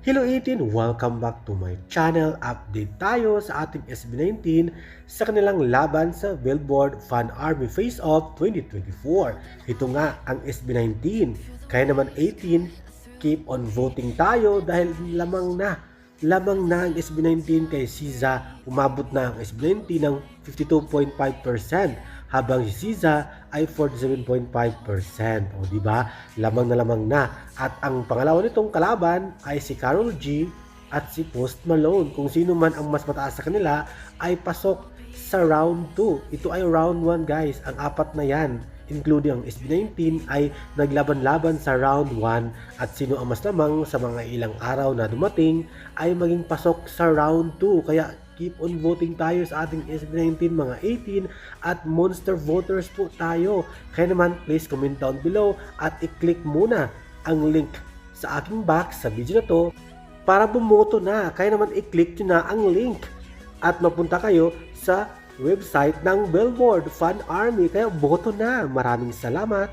Hello 18! Welcome back to my channel. Update tayo sa ating SB19 sa kanilang laban sa Billboard Fan Army Face-Off 2024. Ito nga ang SB19. Kaya naman 18, keep on voting tayo dahil lamang na ang SB19 kay Siza. Umabot na ang SB19 ng 52.5% habang si Siza ay 47.5%. O di ba? Lamang na. At ang pangalawa nitong kalaban ay si Karol G at si Post Malone. Kung sino man ang mas mataas sa kanila ay pasok sa round 2. Ito ay round 1 guys. Ang apat na yan, including ang SB19, ay naglaban-laban sa round 1 at sino ang mas lamang sa mga ilang araw na dumating ay maging pasok sa round 2. Kaya keep on voting tayo sa ating SB19 mga 18 at monster voters po tayo. Kaya naman please comment down below at i-click muna ang link sa aking box sa video na to para bumoto na. Kaya naman i-click nyo na ang link at mapunta kayo sa website ng Billboard Fan Army. Kaya boto na. Maraming salamat.